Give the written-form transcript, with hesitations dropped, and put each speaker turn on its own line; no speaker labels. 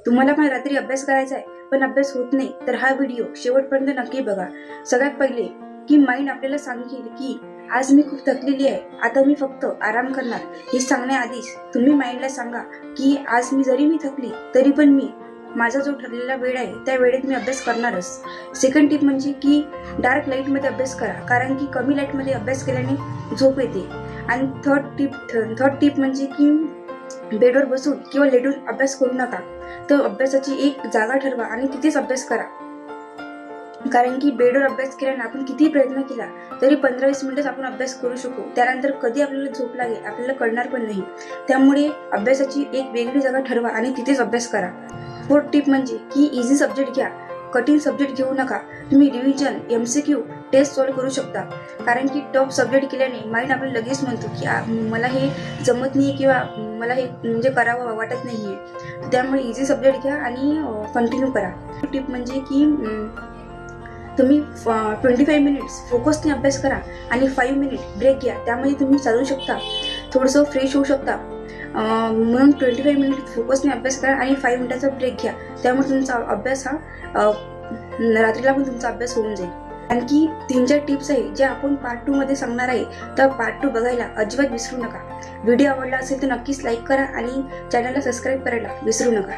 तुम्हाला पण रात्री अभ्यास करायचा आहे पण अभ्यास होत नाही तर हा व्हिडिओ शेवटपर्यंत नक्की बघा। सगळ्यात पहिले की माइंड आपल्याला सांगेल की आज मी खूप थकलेली आहे, आता मी फक्त आराम करणार। हे सांगण्याआधीच तुम्ही माइंडला सांगा की आज जरी मी थकली तरी पण मी माझा जो ठरलेला वेळ आहे त्या वेळेत मी अभ्यास करणारच। सेकंड टिप म्हणजे की डार्क लाईटमध्ये अभ्यास करा, कारण की कमी लाईटमध्ये अभ्यास केल्याने झोप येते। आणि थर्ड टिप म्हणजे की बेडवर बसून किंवा लेटून अभ्यास करू नका, तर अभ्यासाची एक जागा ठरवा आणि तिथेच अभ्यास करा। कारण की बेडवर अभ्यास केल्याने आपण किती प्रयत्न केला तरी 15-20 मिनिटच आपण अभ्यास करू शकू, त्यानंतर कधी आपल्याला झोप लागेल आपल्याला कळणार पण नाही। त्यामुळे अभ्यासाची एक वेगळी जागा ठरवा आणि तिथेच अभ्यास करा। फोर्थ टिप म्हणजे की इझी सब्जेक्ट घ्या, कठीण सब्जेक्ट घेऊ नका। तुम्ही रिव्हिजन, MCQ, टेस्ट सॉल्व्ह करू शकता, कारण की टफ सब्जेक्ट केल्याने माइंड आपल्याला लगेच म्हणतो की मला हे जमत नाही किंवा मला हे म्हणजे करावं वाटत नाहीये। त्यामुळे इझी सब्जेक्ट घ्या आणि कंटिन्यू करा। टिप म्हणजे की तुम्ही 25 मिनिट्स फोकसने अभ्यास करा आणि 5 मिनिट ब्रेक घ्या, त्यामध्ये तुम्ही चालू शकता, थोडंसं फ्रेश होऊ शकता। म्हणून 25 मिनिट फोकसने अभ्यास करा आणि 5 मिनिटाचा ब्रेक घ्या, त्यामुळे तुमचा अभ्यास हा रात्रीला पण तुमचा अभ्यास होऊन जाईल। आणखी 3-4 टिप्स आहे जे आपण पार्ट 2 मध्ये सांगणार आहे, तर पार्ट 2 बघायला अजिबात विसरू नका। व्हिडिओ आवडला असेल तर नक्कीच लाईक करा आणि चॅनलला सबस्क्राईब करायला विसरू नका।